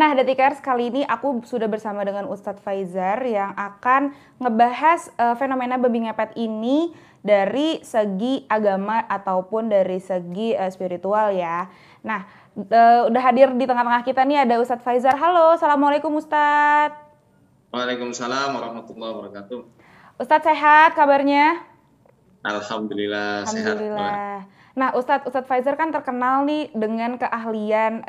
Nah, Detikers, kali ini aku sudah bersama dengan Ustadz Faizar yang akan ngebahas fenomena babi ngepet ini dari segi agama ataupun dari segi spiritual ya. Nah, udah hadir di tengah-tengah kita nih ada Ustadz Faizar. Halo, Assalamualaikum Ustadz. Waalaikumsalam warahmatullahi wabarakatuh. Ustadz sehat kabarnya? Alhamdulillah sehat, Mbak. Alhamdulillah. Nah, Ustadz Faizar kan terkenal nih dengan keahlian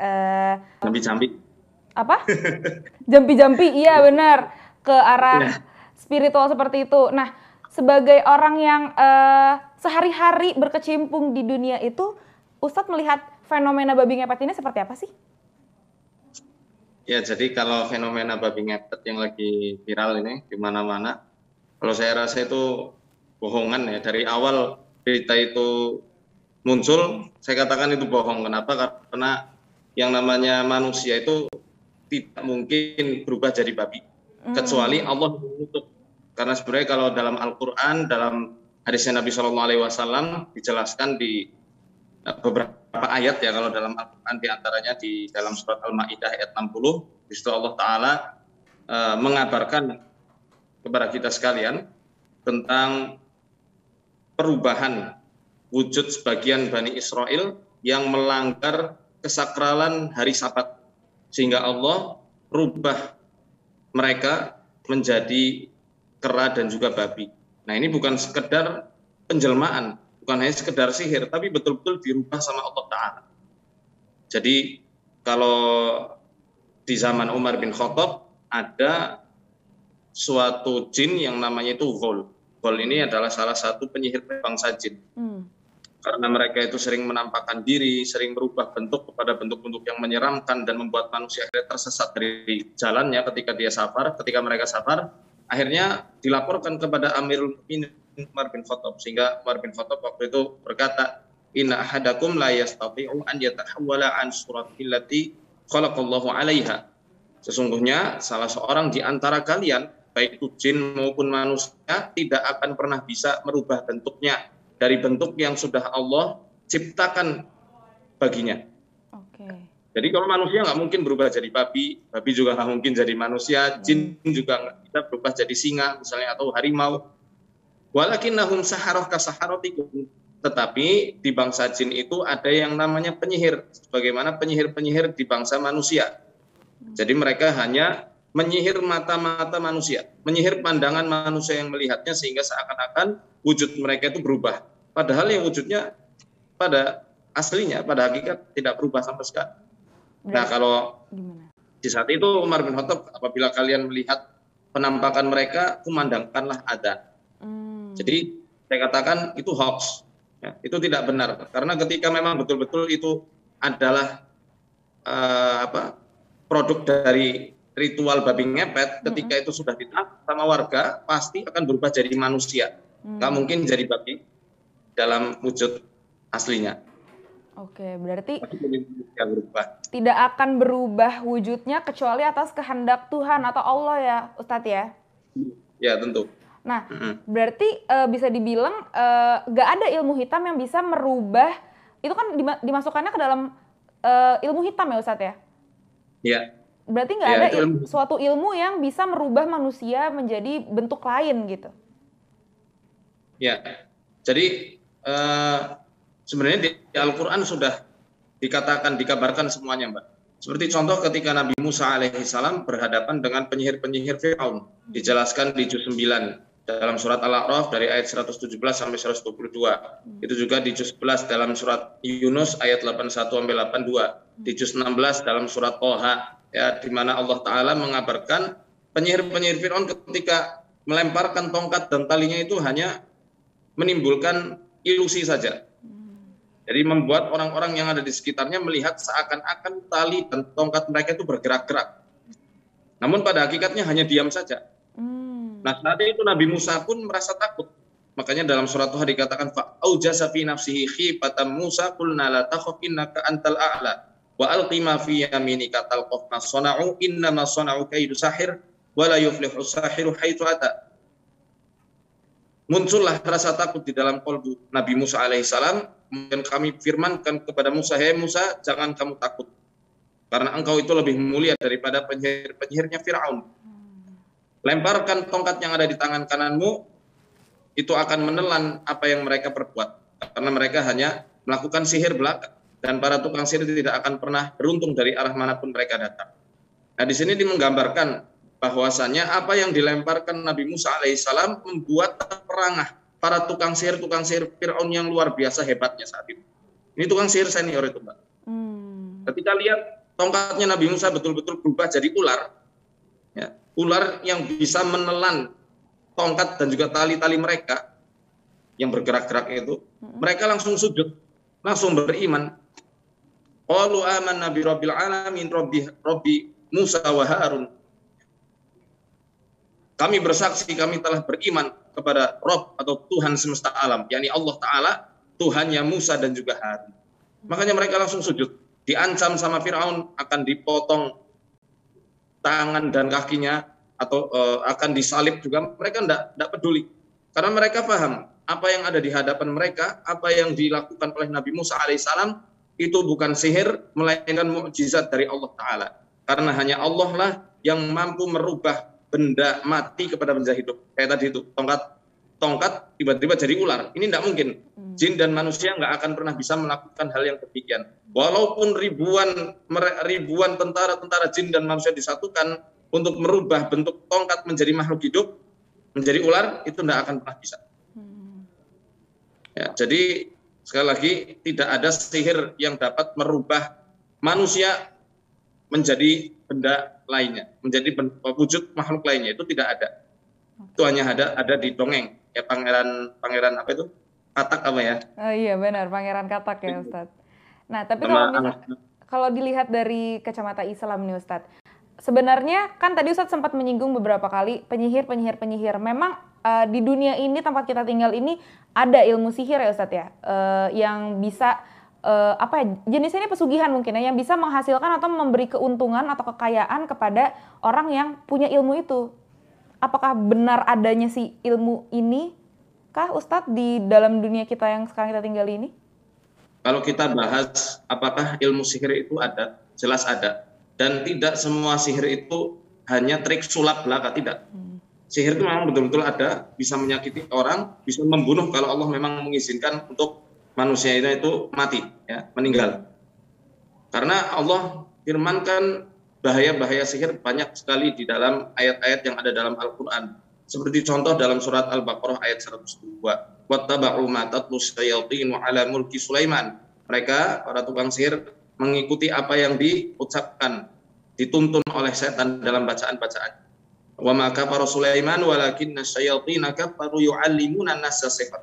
Jambi-jambi. apa? Jampi-jampi, iya benar, ke arah Ya, spiritual seperti itu. Nah, sebagai orang yang sehari-hari berkecimpung di dunia itu, Ustadz melihat fenomena babi ngepet ini seperti apa sih? ya, jadi kalau fenomena babi ngepet yang lagi viral ini di mana-mana, kalau saya rasa itu bohongan ya. Dari awal berita itu muncul, saya katakan itu bohong. Kenapa? Karena yang namanya manusia itu tidak mungkin berubah jadi babi, kecuali Allah menutup. Karena sebenarnya kalau dalam Al-Quran, dalam hadisnya Nabi SAW dijelaskan di beberapa ayat ya, kalau dalam Al-Quran diantaranya di dalam surat Al-Ma'idah ayat 60, di situ Allah Ta'ala mengabarkan kepada kita sekalian tentang perubahan wujud sebagian Bani Israel yang melanggar kesakralan hari Sabat, sehingga Allah rubah mereka menjadi kera dan juga babi. Nah, ini bukan sekedar penjelmaan, bukan hanya sekedar sihir, tapi betul-betul dirubah sama Allah Ta'ala. Jadi kalau di zaman Umar bin Khattab ada suatu jin yang namanya itu Ghul. Ghul ini adalah salah satu penyihir bangsa jin. Karena mereka itu sering menampakkan diri, sering berubah bentuk kepada bentuk-bentuk yang menyeramkan dan membuat manusia akhirnya tersesat dari jalannya ketika mereka safar, akhirnya dilaporkan kepada Amirul Mukminin Umar bin Khattab, sehingga Umar bin Khattab waktu itu berkata, "Inna ahadakum la yastati'u an yatahawwala an suratil lati khalaqallahu 'alaiha." Sesungguhnya salah seorang di antara kalian, baik itu jin maupun manusia, tidak akan pernah bisa merubah bentuknya dari bentuk yang sudah Allah ciptakan baginya. Oke. Jadi kalau manusia nggak mungkin berubah jadi babi, babi juga nggak mungkin jadi manusia, jin juga nggak bisa berubah jadi singa misalnya atau harimau. Walakinnahum saharah kasaharatikum. Tetapi di bangsa jin itu ada yang namanya penyihir, sebagaimana penyihir-penyihir di bangsa manusia. Jadi mereka hanya menyihir mata-mata manusia, menyihir pandangan manusia yang melihatnya sehingga seakan-akan wujud mereka itu berubah. Padahal yang wujudnya pada aslinya, pada hakikat tidak berubah sama sekali. Nah, kalau di saat itu Umar bin Khattab, apabila kalian melihat penampakan mereka, kumandangkanlah adzan. Jadi saya katakan itu hoax, ya, itu tidak benar. Karena ketika memang betul-betul itu adalah produk dari ritual babi ngepet, ketika itu sudah ditangkap sama warga, pasti akan berubah jadi manusia. Nggak mungkin jadi babi dalam wujud aslinya. Oke, berarti Berubah. tidak akan berubah wujudnya kecuali atas kehendak Tuhan atau Allah ya, Ustadz ya? Ya, tentu. Nah, berarti bisa dibilang nggak ada ilmu hitam yang bisa merubah, itu kan dimasukkannya ke dalam ilmu hitam ya Ustadz ya? Ya. Berarti nggak ada suatu ilmu yang bisa merubah manusia menjadi bentuk lain gitu? Ya, jadi sebenarnya di Al-Quran sudah dikabarkan semuanya, Mbak. Seperti contoh ketika Nabi Musa alaihissalam berhadapan dengan penyihir-penyihir Fir'aun, dijelaskan di juz 9 dalam surat Al-A'raf dari ayat 117 sampai 122. Itu juga di juz 11 dalam surat Yunus ayat 81 sampai 82. Di juz 16 dalam surat Toha, ya, di mana Allah Ta'ala mengabarkan penyihir-penyihir Fir'aun ketika melemparkan tongkat dan talinya itu hanya menimbulkan ilusi saja. Jadi membuat orang-orang yang ada di sekitarnya melihat seakan-akan tali dan tongkat mereka itu bergerak-gerak. Namun pada hakikatnya hanya diam saja. Nah, saat itu Nabi Musa pun merasa takut. Makanya dalam surat Tuhan dikatakan fa'aujasa fi nafsihi khifatan Musa qulna la takhaf innaka antal a'la wa alqi ma fi yaminika talqaf ma sana'u innama sana'u kaidu sahir wa la yuflihu sahiru haitsu ata. Muncullah rasa takut di dalam kalbu Nabi Musa alaihissalam, kemudian kami firmankan kepada Musa, "Hei Musa, jangan kamu takut. karena engkau itu lebih mulia daripada penyihir-penyihirnya Firaun. Lemparkan tongkat yang ada di tangan kananmu, itu akan menelan apa yang mereka perbuat, karena mereka hanya melakukan sihir belaka, dan para tukang sihir tidak akan pernah beruntung dari arah manapun mereka datang. Nah, di sini dimenggambarkan bahwasanya apa yang dilemparkan Nabi Musa alaihissalam membuat terperangah para tukang sihir Firaun yang luar biasa hebatnya saat itu. Ini tukang sihir senior itu, Mbak. Ketika lihat tongkatnya Nabi Musa betul-betul berubah jadi ular, ya, ular yang bisa menelan tongkat dan juga tali-tali mereka yang bergerak-gerak itu, mereka langsung sujud, langsung beriman. Qalu amanna bi rabbil alamin rabbi Musa wa Harun. Kami bersaksi, kami telah beriman kepada Rob atau Tuhan semesta alam, yakni Allah Ta'ala, Tuhannya Musa dan juga Harun. Makanya mereka langsung sujud. Diancam sama Firaun akan dipotong tangan dan kakinya, atau akan disalib juga, mereka tidak peduli. Karena mereka paham apa yang ada di hadapan mereka, apa yang dilakukan oleh Nabi Musa alaihissalam, itu bukan sihir, melainkan mukjizat dari Allah Ta'ala. Karena hanya Allah lah yang mampu merubah benda mati kepada benda hidup. Kayak tadi itu, tongkat tiba-tiba jadi ular. Ini tidak mungkin. Jin dan manusia nggak akan pernah bisa melakukan hal yang demikian. Walaupun ribuan tentara jin dan manusia disatukan untuk merubah bentuk tongkat menjadi makhluk hidup, menjadi ular, itu tidak akan pernah bisa. Ya, jadi sekali lagi, tidak ada sihir yang dapat merubah manusia menjadi benda lainnya, menjadi wujud makhluk lainnya, itu tidak ada. Itu hanya ada di dongeng. Ya, pangeran apa itu? Katak apa ya? Oh iya benar, Pangeran Katak ya Ustadz. Nah, tapi kalau dilihat dari kacamata Islam nih Ustadz, sebenarnya kan tadi Ustadz sempat menyinggung beberapa kali penyihir. Memang di dunia ini, tempat kita tinggal ini, ada ilmu sihir ya Ustadz ya, yang bisa jenisnya ini pesugihan mungkin ya, yang bisa menghasilkan atau memberi keuntungan atau kekayaan kepada orang yang punya ilmu itu. Apakah benar adanya si ilmu ini kah Ustadz di dalam dunia kita yang sekarang kita tinggal ini? Kalau kita bahas apakah ilmu sihir itu ada, jelas ada. Dan tidak semua sihir itu hanya trik sulap belaka, tidak. Sihir itu memang betul-betul ada, bisa menyakiti orang, bisa membunuh kalau Allah memang mengizinkan untuk manusia itu mati, ya, meninggal. Karena Allah firmankan bahaya-bahaya sihir banyak sekali di dalam ayat-ayat yang ada dalam Al-Quran. Seperti contoh dalam surat Al-Baqarah ayat 102. Wattaba'u ma tatlu syayatinu ala mulki Sulaiman. Mereka, para tukang sihir, mengikuti apa yang diucapkan, dituntun oleh setan dalam bacaan-bacaan. Wa ma kafara Sulaiman walakinna syayatina kafaru yu'allimuna an-nasa sihr.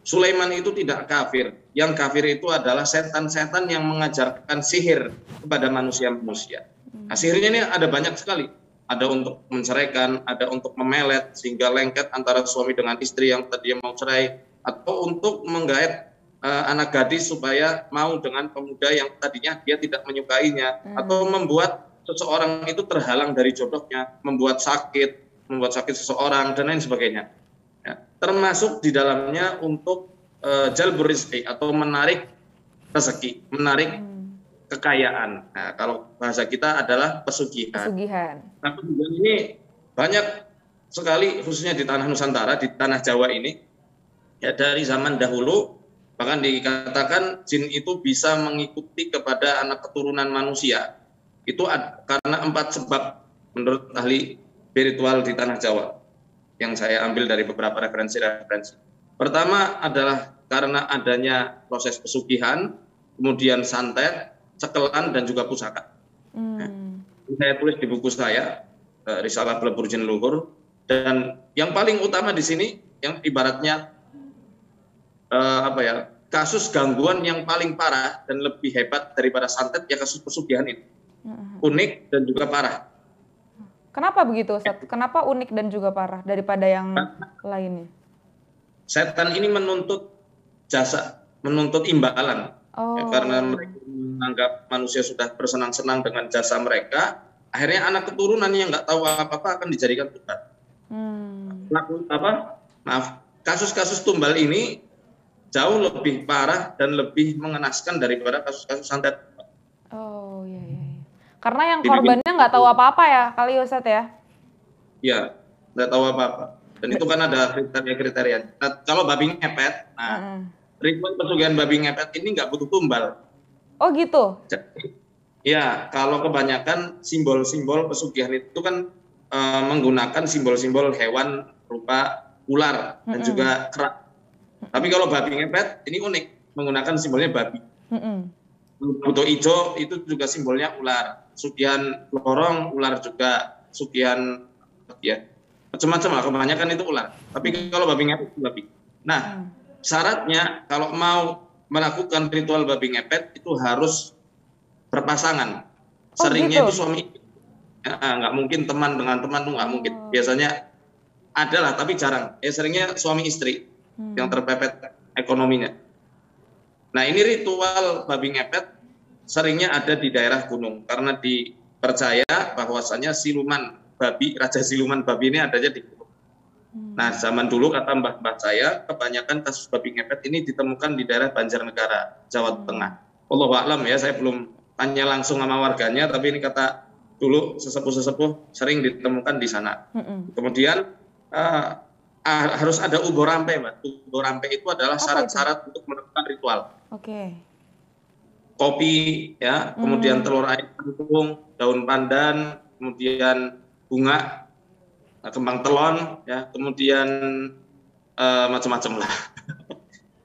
Sulaiman itu tidak kafir. Yang kafir itu adalah setan-setan yang mengajarkan sihir kepada manusia-manusia. Nah, sihirnya ini ada banyak sekali. Ada untuk menceraikan, ada untuk memelet sehingga lengket antara suami dengan istri yang tadinya mau cerai, atau untuk menggait anak gadis supaya mau dengan pemuda yang tadinya dia tidak menyukainya, atau membuat seseorang itu terhalang dari jodohnya, membuat sakit seseorang dan lain sebagainya. Ya, termasuk di dalamnya untuk jalbur rizki atau menarik rezeki, menarik kekayaan. Nah, kalau bahasa kita adalah pesugihan. Nah, pesugihan ini banyak sekali, khususnya di tanah Nusantara, di tanah Jawa ini, ya dari zaman dahulu, bahkan dikatakan jin itu bisa mengikuti kepada anak keturunan manusia. Itu karena 4 sebab menurut ahli spiritual di tanah Jawa, yang saya ambil dari beberapa referensi. Pertama adalah karena adanya proses pesugihan, kemudian santet, cekelan, dan juga pusaka. Saya tulis di buku saya, Risalah Pelebur Jin Luhur, dan yang paling utama di sini, yang ibaratnya kasus gangguan yang paling parah dan lebih hebat daripada santet, ya kasus pesugihan itu. Unik dan juga parah. Kenapa begitu Ustaz? Kenapa unik dan juga parah daripada yang lainnya? Setan ini menuntut jasa, menuntut imbalan. Ya, karena mereka menganggap manusia sudah bersenang-senang dengan jasa mereka, akhirnya anak keturunan yang nggak tahu apa-apa akan dijadikan tumbal. Kasus-kasus tumbal ini jauh lebih parah dan lebih mengenaskan daripada kasus-kasus santet. Oh iya. Karena yang dibikin, korbannya nggak tahu apa-apa ya kali Ustadz ya? ya nggak tahu apa-apa. Dan itu kan ada kriteria-kriteria. Nah, kalau babi ngepet, nah ritual pesugihan babi ngepet ini nggak butuh tumbal. Oh gitu? Ya, kalau kebanyakan simbol-simbol pesugihan itu kan menggunakan simbol-simbol hewan berupa ular dan juga kera. Tapi kalau babi ngepet ini unik, menggunakan simbolnya babi. Buto ijo itu juga simbolnya ular. Sugihan lorong ular juga. Sugihan ya macam-macam lah. Kebanyakan itu ular. Tapi kalau babi ngepet itu babi. Nah, syaratnya kalau mau melakukan ritual babi ngepet itu harus berpasangan. Seringnya gitu? itu suami, nggak mungkin teman dengan teman tuh nggak mungkin. Biasanya adalah tapi jarang. Seringnya suami istri yang terpepet ekonominya. Nah ini ritual babi ngepet seringnya ada di daerah gunung karena dipercaya bahwasannya siluman babi, raja siluman babi ini adanya di gunung. Nah zaman dulu kata mbah-mbah saya kebanyakan kasus babi ngepet ini ditemukan di daerah Banjarnegara, Jawa Tengah. Allahu a'lam ya, saya belum tanya langsung sama warganya, tapi ini kata dulu sesepuh-sesepuh sering ditemukan di sana. Kemudian harus ada ubo rampe, Mbak. Ubo rampe itu adalah syarat-syarat untuk melakukan ritual. Kopi, ya, kemudian telur ayam kampung, daun pandan, kemudian bunga, kembang telon, ya, kemudian macam-macam lah.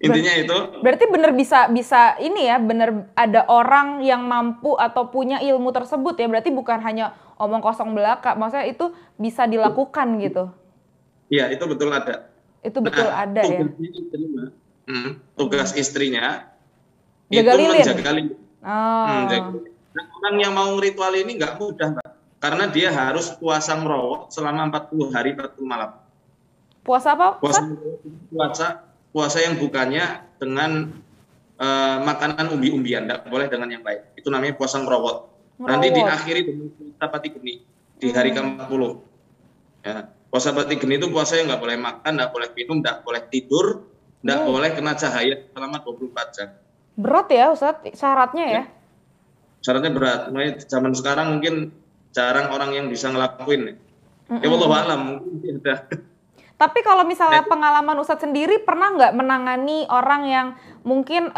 Intinya itu. Berarti benar bisa ini ya, benar ada orang yang mampu atau punya ilmu tersebut ya. Berarti bukan hanya omong kosong belaka, maksudnya itu bisa dilakukan gitu. Iya, itu betul ada. Itu betul ada ya. Tugas istrinya jaga itu lilin. Menjaga lilin. Nah, orang yang mau ritual ini nggak mudah, Mbak. Karena dia harus puasa ngerowok selama 40 hari 40 malam. Puasa apa? Puasa yang bukannya dengan makanan umbi-umbian, tidak boleh dengan yang lain. Itu namanya puasa ngerowok. Nanti diakhiri dengan puasa pati geni di hari ke-40. Ya. Puasa pati geni itu puasa yang nggak boleh makan, nggak boleh minum, nggak boleh tidur, nggak boleh kena cahaya selama 24 jam. Berat ya Ustadz syaratnya ya? Syaratnya berat. Nah, zaman sekarang mungkin jarang orang yang bisa ngelakuin. Ya wallahu a'lam mungkin ada. Tapi kalau misalnya pengalaman Ustadz sendiri pernah nggak menangani orang yang mungkin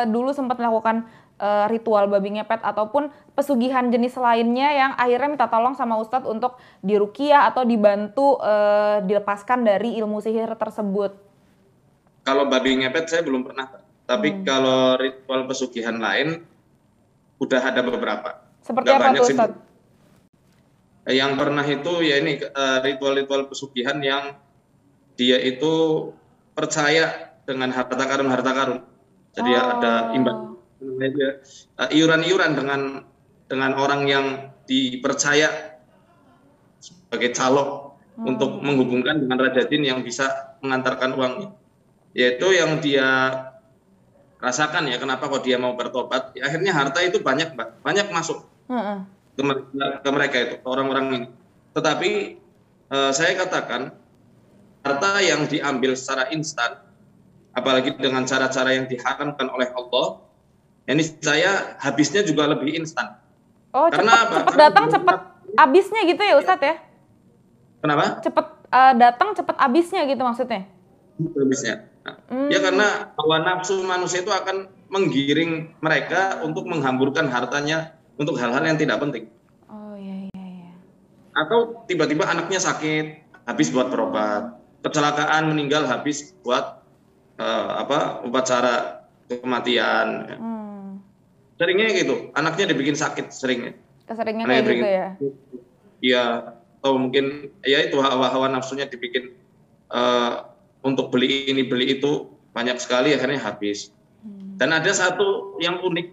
dulu sempat melakukan ritual babi ngepet ataupun pesugihan jenis lainnya yang akhirnya minta tolong sama Ustadz untuk diruqyah atau dibantu dilepaskan dari ilmu sihir tersebut? Kalau babi ngepet saya belum pernah, tapi kalau ritual pesugihan lain udah ada beberapa. Seperti apa tuh Ustadz? Yang pernah itu ya ini ritual-ritual pesugihan yang dia itu percaya dengan harta karun. Jadi ada iuran-iuran dengan orang yang dipercaya sebagai calok untuk menghubungkan dengan raja jin yang bisa mengantarkan uangnya. Yaitu yang dia rasakan ya, kenapa kok dia mau bertobat. Ya, akhirnya harta itu banyak, Mbak. Banyak masuk ke mereka itu, ke orang-orang ini. Tetapi saya katakan harta yang diambil secara instan, apalagi dengan cara-cara yang diharamkan oleh Allah, ini saya habisnya juga lebih instan. Oh, cepat datang, cepat habisnya gitu ya Ustadz ya? Kenapa? Cepat datang, cepat habisnya gitu maksudnya? Habisnya. Ya karena hawa nafsu manusia itu akan menggiring mereka untuk menghamburkan hartanya untuk hal-hal yang tidak penting. Oh iya. Atau tiba-tiba anaknya sakit, habis buat berobat. Kecelakaan, meninggal, habis buat upacara kematian. Seringnya gitu, anaknya dibikin sakit seringnya. Keseringnya kayak gitu ya? Iya, atau mungkin ya itu hawa nafsunya dibikin untuk beli ini beli itu banyak sekali, akhirnya habis. Dan ada satu yang unik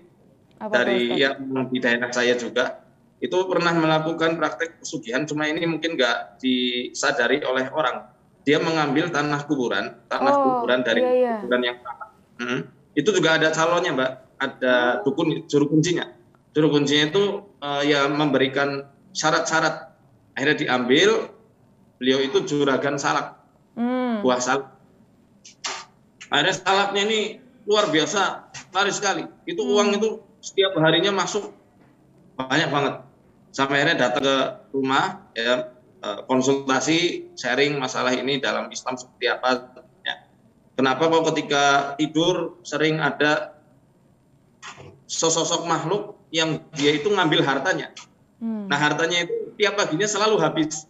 dari yang di daerah saya juga, itu pernah melakukan praktek pesugihan, cuma ini mungkin nggak disadari oleh orang. Dia mengambil tanah kuburan dari kuburan yang sama. Itu juga ada calonnya, Mbak. Ada juru kuncinya. Juru kuncinya itu ya memberikan syarat-syarat. Akhirnya diambil, beliau itu juragan salak. Buah salak. Akhirnya salaknya ini luar biasa, laris sekali. Itu uang itu setiap harinya masuk banyak banget. sampai akhirnya datang ke rumah, ya, konsultasi, sharing masalah ini dalam Islam seperti apa. Ya. Kenapa kok ketika tidur sering ada sosok makhluk yang dia itu ngambil hartanya. Nah, hartanya itu tiap paginya selalu habis.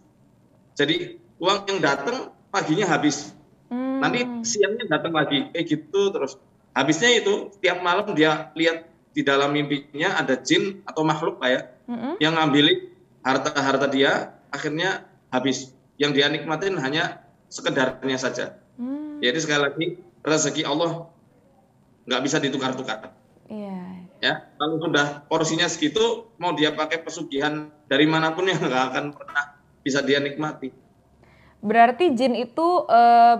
Jadi uang yang datang paginya habis. Nanti siangnya datang lagi, kayak gitu terus. Habisnya itu tiap malam dia lihat di dalam mimpinya ada jin atau makhluk kayak yang ngambil harta-harta dia, akhirnya habis. Yang dia nikmatin hanya sekedarnya saja. Jadi sekali lagi, rezeki Allah nggak bisa ditukar-tukar. Ya, kalau sudah porsinya segitu, mau dia pakai pesugihan dari manapun yang nggak akan pernah bisa dia nikmati. Berarti jin itu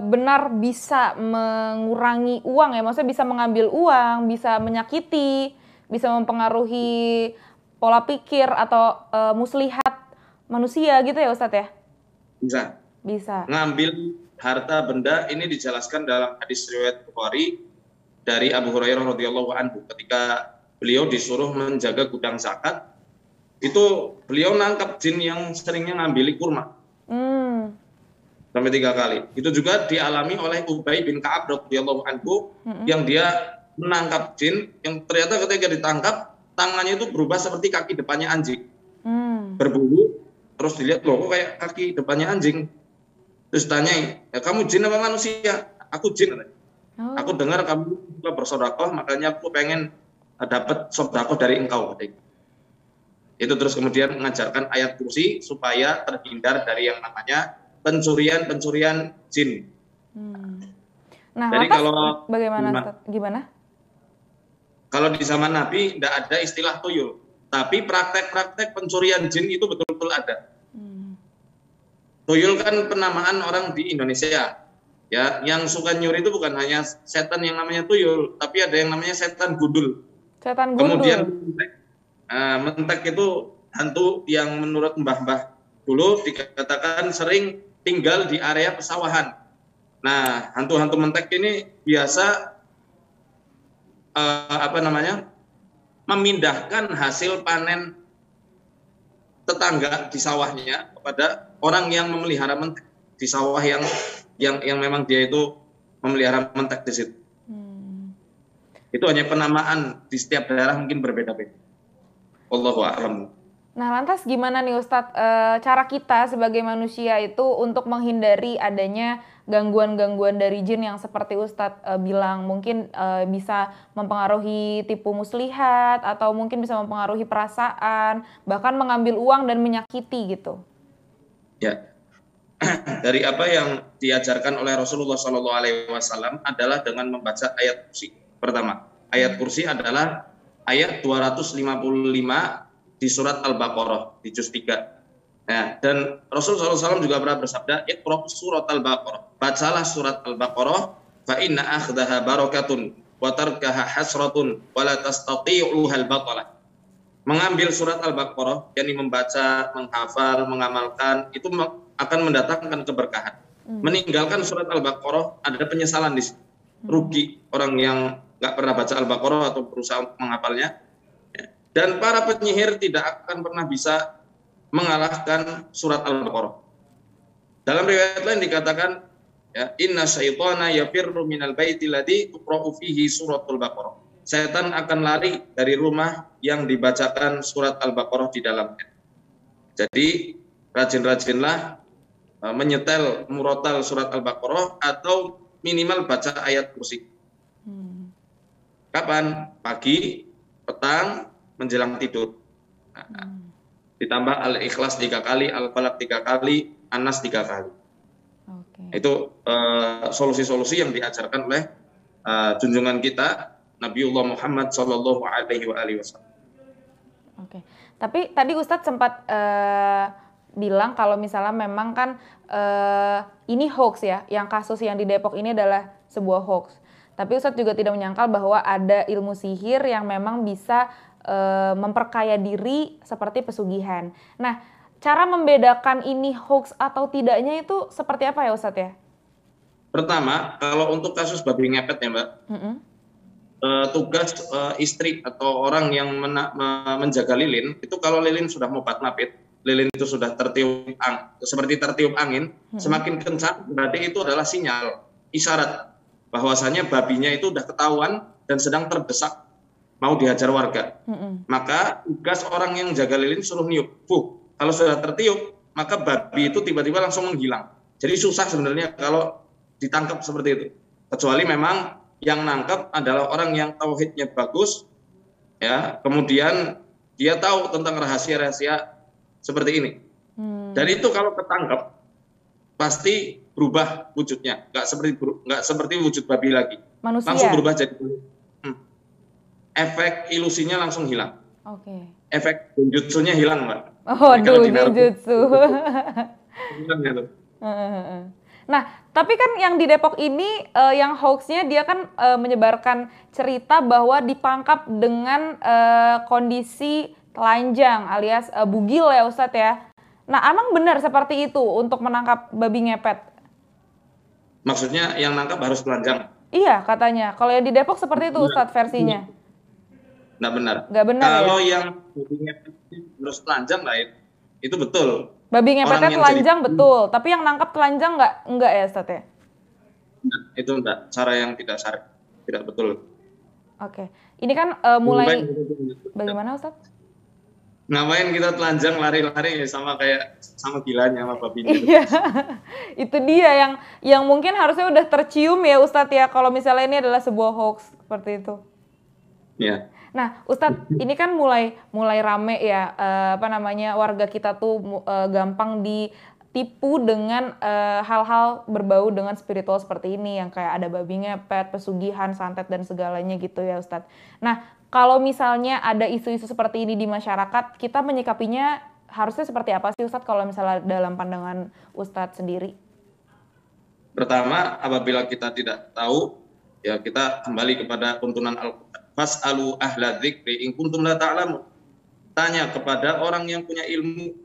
benar bisa mengurangi uang ya, maksudnya bisa mengambil uang, bisa menyakiti, bisa mempengaruhi pola pikir atau muslihat manusia gitu ya Ustadz ya? Bisa. Bisa. Ngambil harta benda ini dijelaskan dalam hadis riwayat Bukhari dari Abu Hurairah radhiyallahu anhu ketika beliau disuruh menjaga gudang zakat, itu beliau nangkap jin yang seringnya ngambil kurma. Sampai 3 kali. Itu juga dialami oleh Ubay bin Ka'ab radhiyallahu anhu yang dia menangkap jin yang ternyata ketika ditangkap tangannya itu berubah seperti kaki depannya anjing. Berbulu, terus dilihat loh kok kayak kaki depannya anjing. Terus tanya, ya, kamu jin apa manusia? Aku jin. Aku dengar kamu juga bersedekah, makanya aku pengen dapat sedekah dari engkau. Itu terus kemudian mengajarkan ayat kursi supaya terhindar dari yang namanya pencurian jin. Nah, jadi lantas kalau bagaimana Ustaz? Gimana? Kalau di zaman Nabi tidak ada istilah tuyul, tapi praktek-praktek pencurian jin itu betul-betul ada. Tuyul kan penamaan orang di Indonesia. Ya, yang suka nyuri itu bukan hanya setan yang namanya tuyul, tapi ada yang namanya setan gundul. Setan gundul. Kemudian mentek itu hantu yang menurut mbah-mbah dulu dikatakan sering tinggal di area pesawahan. Nah, hantu-hantu mentek ini biasa memindahkan hasil panen tetangga di sawahnya kepada orang yang memelihara mentek di sawah yang memang dia itu memelihara mentek di situ. Itu hanya penamaan di setiap daerah mungkin berbeda-beda. Wallahu a'lam. Nah, lantas gimana nih Ustadz cara kita sebagai manusia itu untuk menghindari adanya gangguan-gangguan dari jin yang seperti Ustadz bilang mungkin bisa mempengaruhi tipu muslihat atau mungkin bisa mempengaruhi perasaan, bahkan mengambil uang dan menyakiti gitu. Ya. Dari apa yang diajarkan oleh Rasulullah SAW adalah dengan membaca ayat kursi. Pertama, ayat kursi adalah ayat 255 di surat Al-Baqarah di juz 3. Nah, dan Rasulullah SAW juga pernah bersabda, "Iqra surat Al-Baqarah." Bacalah surat Al-Baqarah, fa inna akhdaha barakatun wa tarkaha hasratun wa la tastati'uhal batalah. Mengambil surat Al-Baqarah, yakni membaca, menghafal, mengamalkan, itu akan mendatangkan keberkahan. Meninggalkan surat Al-Baqarah ada penyesalan di situ. Rugi orang yang nggak pernah baca Al-Baqarah atau berusaha menghafalnya. Dan para penyihir tidak akan pernah bisa mengalahkan surat Al-Baqarah. Dalam riwayat lain dikatakan, ya, inna syaitana yafirru minal baiti ladzi tuqra'u fihi suratul Baqarah. Setan akan lari dari rumah yang dibacakan surat Al-Baqarah di dalamnya. Jadi rajin-rajinlah menyetel murotal surat Al-Baqarah atau minimal baca ayat kursi. Kapan? Pagi, petang, menjelang tidur. Ditambah Al-Ikhlas 3 kali, Al-Falaq 3 kali, An-Nas 3 kali. Itu solusi-solusi yang diajarkan oleh junjungan kita Nabiullah Muhammad Shallallahu Alaihi Wasallam. Tapi tadi Ustadz sempat bilang kalau misalnya memang kan ini hoax ya, yang kasus yang di Depok ini adalah sebuah hoax. Tapi Ustadz juga tidak menyangkal bahwa ada ilmu sihir yang memang bisa memperkaya diri seperti pesugihan. Nah, cara membedakan ini hoax atau tidaknya itu seperti apa ya Ustadz ya? Pertama, kalau untuk kasus babi ngepet ya Mbak, tugas istri atau orang yang menjaga lilin itu, kalau lilin sudah mobat mapit, lilin itu sudah seperti tertiup angin, semakin kencang berarti itu adalah sinyal, isyarat bahwasanya babinya itu udah ketahuan dan sedang terdesak mau dihajar warga. Maka tugas orang yang jaga lilin suruh niup. Kalau sudah tertiup, maka babi itu tiba-tiba langsung menghilang. Jadi susah sebenarnya kalau ditangkap seperti itu. Kecuali memang yang nangkap adalah orang yang tauhidnya bagus, ya, kemudian dia tahu tentang rahasia-rahasia seperti ini. Dan itu kalau ketangkap pasti berubah wujudnya, nggak seperti wujud babi lagi. Manusia. Langsung berubah jadi efek ilusinya langsung hilang. Oke. Efek genjutsunya hilang, Mbak. Oh, genjutsu. Nah, tapi kan yang di Depok ini yang hoaxnya dia kan menyebarkan cerita bahwa ditangkap dengan kondisi telanjang alias bugil ya Ustadz ya. Nah, emang benar seperti itu untuk menangkap babi ngepet? Maksudnya yang nangkap harus telanjang? Iya, katanya. Kalau yang di Depok seperti itu Ustadz versinya. Nggak benar. Nggak benar. Kalau ya? yang babi ngepet harus telanjang lah, itu betul. Babi ngepetnya telanjang betul, tapi yang nangkap telanjang enggak ya Ustadz ya? Itu enggak, cara yang tidak syar'i, tidak betul. Oke. Ini kan mulai bagaimana Ustadz? Ngapain kita telanjang lari-lari sama gilanya sama babinya. Iya. Itu dia yang mungkin harusnya udah tercium ya Ustadz ya, kalau misalnya ini adalah sebuah hoax seperti itu. Iya. Nah, Ustadz, ini kan mulai rame ya, warga kita tuh gampang ditipu dengan hal-hal berbau dengan spiritual seperti ini, yang kayak ada babi ngepet, pesugihan, santet dan segalanya gitu ya Ustadz. Nah, kalau misalnya ada isu-isu seperti ini di masyarakat, kita menyikapinya harusnya seperti apa sih Ustadz kalau misalnya dalam pandangan Ustadz sendiri? Pertama, apabila kita tidak tahu, ya kita kembali kepada tuntunan Al-Quran. Fas'alu ahla dzikri in kuntum la ta'lamun. Tanya kepada orang yang punya ilmu,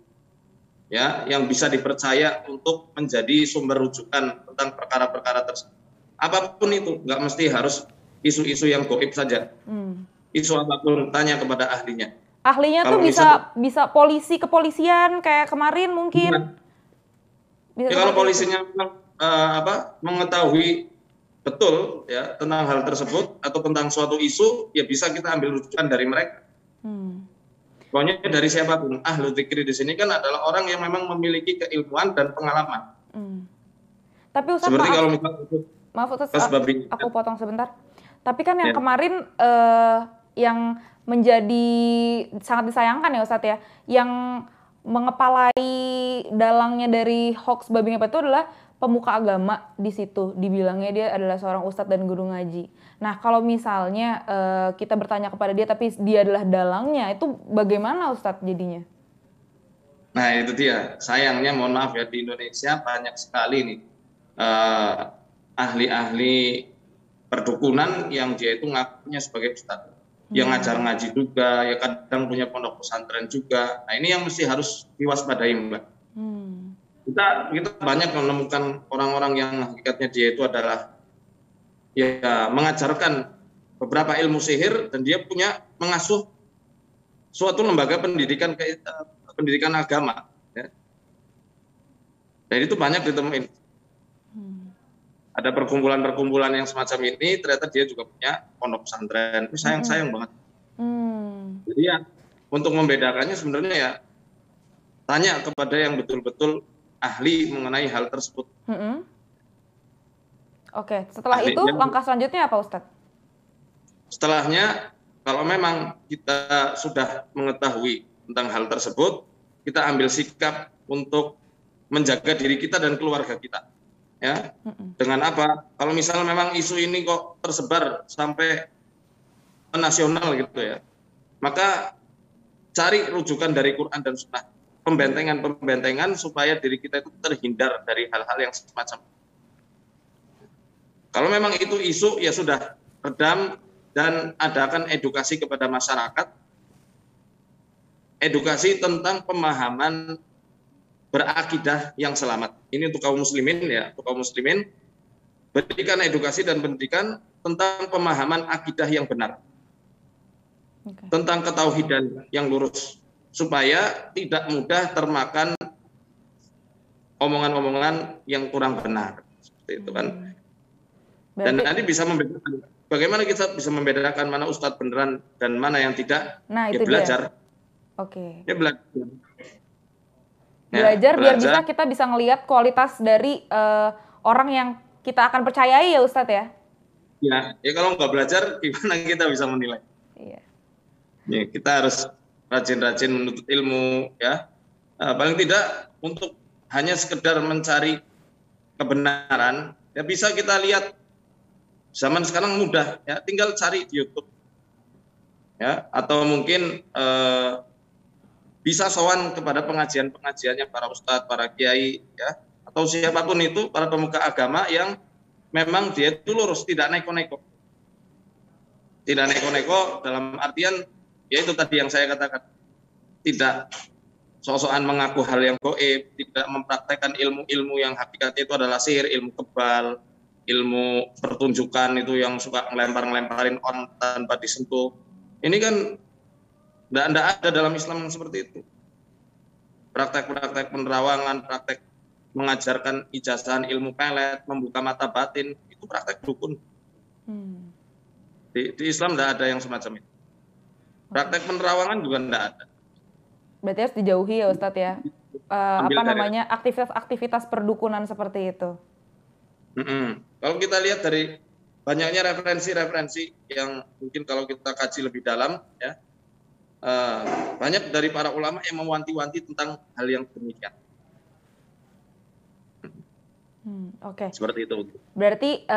ya, yang bisa dipercaya untuk menjadi sumber rujukan tentang perkara-perkara tersebut. Apapun itu, nggak mesti harus isu-isu yang gaib saja. Isu apapun, tanya kepada ahlinya. Ahlinya kalau tuh bisa kepolisian kayak kemarin mungkin. Ya, kalau polisinya mengetahui betul ya tentang hal tersebut atau tentang suatu isu, ya bisa kita ambil rujukan dari mereka. Pokoknya dari siapapun. Ahlu dzikri di sini kan adalah orang yang memang memiliki keilmuan dan pengalaman. Tapi Ustaz, seperti kalau misalnya maaf Ustaz, aku potong sebentar. Tapi kan yang kemarin yang menjadi sangat disayangkan ya Ustaz ya, yang mengepalai dalangnya dari hoax babi ngepet itu adalah pemuka agama di situ, dibilangnya dia adalah seorang ustadz dan guru ngaji. Nah, kalau misalnya kita bertanya kepada dia tapi dia adalah dalangnya, itu bagaimana Ustadz jadinya? Nah, itu dia. Sayangnya, mohon maaf ya, di Indonesia banyak sekali nih ahli-ahli perdukunan yang dia itu ngakunya sebagai ustadz. Yang ngajar ngaji juga, ya kadang punya pondok pesantren juga. Nah, ini yang mesti harus diwaspadai, Mbak. Kita banyak menemukan orang-orang yang hakikatnya dia itu adalah ya mengajarkan beberapa ilmu sihir dan dia mengasuh suatu lembaga pendidikan agama ya. Dan itu banyak ditemuin. Ada perkumpulan-perkumpulan yang semacam ini, ternyata dia juga punya pondok pesantren. Itu sayang banget. Jadi ya untuk membedakannya sebenarnya ya tanya kepada yang betul-betul ahli mengenai hal tersebut. Oke, setelah itu langkah selanjutnya apa Ustadz? Setelahnya, kalau memang kita sudah mengetahui tentang hal tersebut, kita ambil sikap untuk menjaga diri kita dan keluarga kita. Ya, dengan apa? Kalau misalnya memang isu ini kok tersebar sampai nasional gitu ya, maka cari rujukan dari Quran dan Sunnah. Pembentengan supaya diri kita itu terhindar dari hal-hal yang semacam. Kalau memang itu isu, ya sudah, redam dan adakan edukasi kepada masyarakat. Edukasi tentang pemahaman berakidah yang selamat. Ini untuk kaum muslimin ya, untuk kaum muslimin. Berikan edukasi dan pendidikan tentang pemahaman akidah yang benar, tentang ketauhidan yang lurus, supaya tidak mudah termakan omongan-omongan yang kurang benar, seperti itu kan. Dan nanti bisa membedakan, bagaimana kita bisa membedakan mana ustadz beneran dan mana yang tidak? Nah, ya itu belajar. Oke. Ya belajar. Belajar biar kita bisa ngelihat kualitas dari orang yang kita akan percayai ya Ustadz ya. Ya kalau nggak belajar gimana kita bisa menilai? Iya. Ya, kita harus rajin-rajin menuntut ilmu ya. Paling tidak untuk hanya sekedar mencari kebenaran, ya bisa kita lihat zaman sekarang mudah ya, tinggal cari di YouTube ya, atau mungkin bisa sowan kepada pengajian-pengajiannya para ustadz, para kiai ya, atau siapapun itu para pemuka agama yang memang dia itu lurus, tidak neko-neko. Tidak neko-neko dalam artian ya itu tadi yang saya katakan, tidak sok-sokan mengaku hal yang gaib, tidak mempraktekkan ilmu-ilmu yang hakikatnya itu adalah sihir, ilmu kebal, ilmu pertunjukan itu yang suka ngelempar-ngelemparin orang tanpa disentuh. Ini kan tidak ada dalam Islam yang seperti itu. Praktek-praktek penerawangan, praktek mengajarkan ijazahan ilmu pelet, membuka mata batin, itu praktek dukun. Di Islam tidak ada yang semacam itu. Praktek penerawangan juga tidak ada. Berarti harus dijauhi ya Ustadz ya. Aktivitas-aktivitas perdukunan seperti itu. Kalau kita lihat dari banyaknya referensi-referensi yang mungkin kalau kita kaji lebih dalam ya, banyak dari para ulama yang mewanti-wanti tentang hal yang demikian. Oke. Seperti itu. Berarti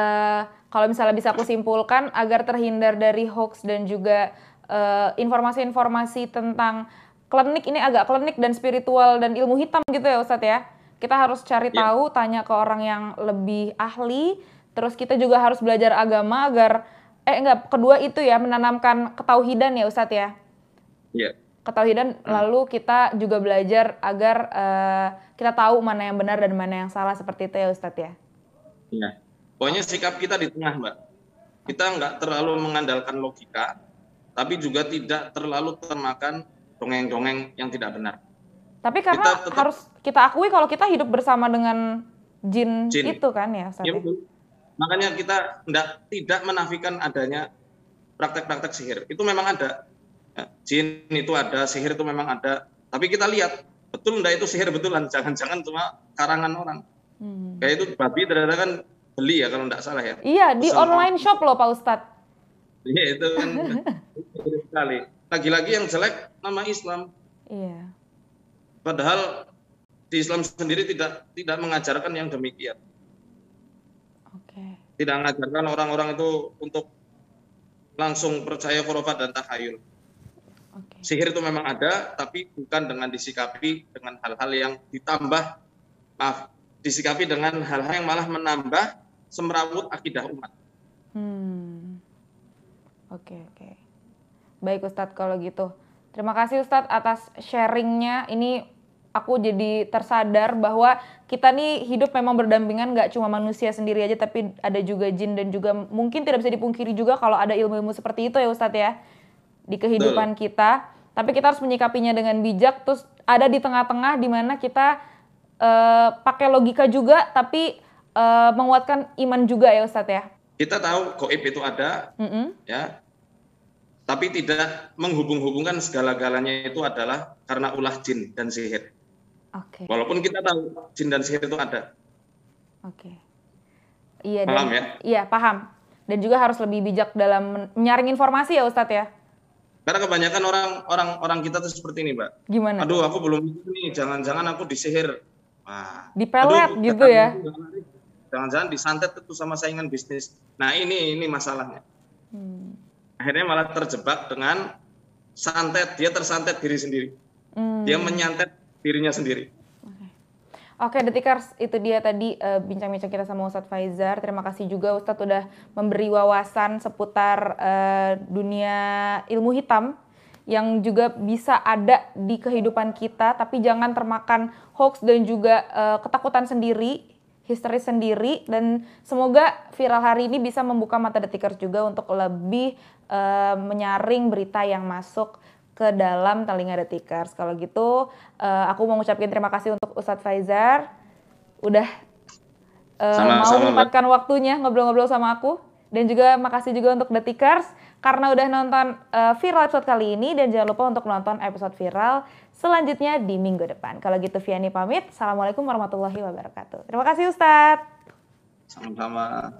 kalau misalnya bisa aku simpulkan, agar terhindar dari hoax dan juga informasi-informasi tentang klinik, ini agak klinik dan spiritual dan ilmu hitam gitu ya Ustadz ya. Kita harus cari tahu, tanya ke orang yang lebih ahli, terus kita juga harus belajar agama agar kedua itu ya, menanamkan ketauhidan ya Ustadz ya. Iya. Ketauhidan, lalu kita juga belajar agar kita tahu mana yang benar dan mana yang salah, seperti itu ya Ustadz ya. Iya. Pokoknya sikap kita di tengah, Mbak. Kita nggak terlalu mengandalkan logika, tapi juga tidak terlalu termakan dongeng-dongeng yang tidak benar. Tapi karena harus kita akui kalau kita hidup bersama dengan jin itu kan ya Ustadz ya. Makanya kita tidak menafikan adanya praktek-praktek sihir. Itu memang ada. Jin itu ada, sihir itu memang ada. Tapi kita lihat, betul enggak itu sihir betulan. Jangan-jangan cuma karangan orang. Kayak itu babi ternyata kan beli ya kalau enggak salah ya. Iya, di online shop loh Pak Ustadz. Iya, itu kan sekali. Lagi-lagi yang jelek nama Islam. Iya. Padahal di Islam sendiri tidak mengajarkan yang demikian. Oke. Tidak mengajarkan orang-orang itu untuk langsung percaya khurafat dan takhayul. Sihir itu memang ada, tapi bukan dengan disikapi dengan hal-hal yang disikapi dengan hal-hal yang malah menambah semrawut akidah umat. Oke. Baik Ustadz kalau gitu. Terima kasih Ustadz atas sharingnya. Ini aku jadi tersadar bahwa kita nih hidup memang berdampingan, gak cuma manusia sendiri aja, tapi ada juga jin, dan juga mungkin tidak bisa dipungkiri juga kalau ada ilmu-ilmu seperti itu ya Ustadz ya di kehidupan kita. Tapi kita harus menyikapinya dengan bijak, terus ada di tengah-tengah di mana kita pakai logika juga, tapi menguatkan iman juga ya Ustadz ya. Kita tahu gaib itu ada, ya, tapi tidak menghubung-hubungkan segala-galanya itu adalah karena ulah jin dan sihir. Walaupun kita tahu jin dan sihir itu ada. Iya, paham ya? Iya, paham. Dan juga harus lebih bijak dalam menyaring informasi ya Ustadz ya. Karena kebanyakan orang kita tuh seperti ini, Mbak. Gimana? Aduh, aku belum ini, jangan-jangan aku disihir. Dipelet gitu ya. Jangan-jangan disantet itu sama saingan bisnis. Nah, ini masalahnya. Akhirnya malah terjebak dengan santet, dia tersantet diri sendiri. Dia menyantet dirinya sendiri. Oke, Detikers, itu dia tadi bincang-bincang kita sama Ustadz Faizar. Terima kasih juga Ustadz udah memberi wawasan seputar dunia ilmu hitam yang juga bisa ada di kehidupan kita, tapi jangan termakan hoax dan juga ketakutan sendiri. histeris sendiri, dan semoga viral hari ini bisa membuka mata detikers juga untuk lebih menyaring berita yang masuk ke dalam telinga detikers. Kalau gitu aku mau ngucapin terima kasih untuk Ustadz Faizar udah mau Sama-sama, Mbak. menyempatkan waktunya ngobrol-ngobrol sama aku, dan juga makasih juga untuk detikers karena udah nonton viral episode kali ini, dan jangan lupa untuk nonton episode viral selanjutnya di minggu depan. Kalau gitu Viani pamit. Assalamualaikum warahmatullahi wabarakatuh. Terima kasih Ustadz. Sama-sama.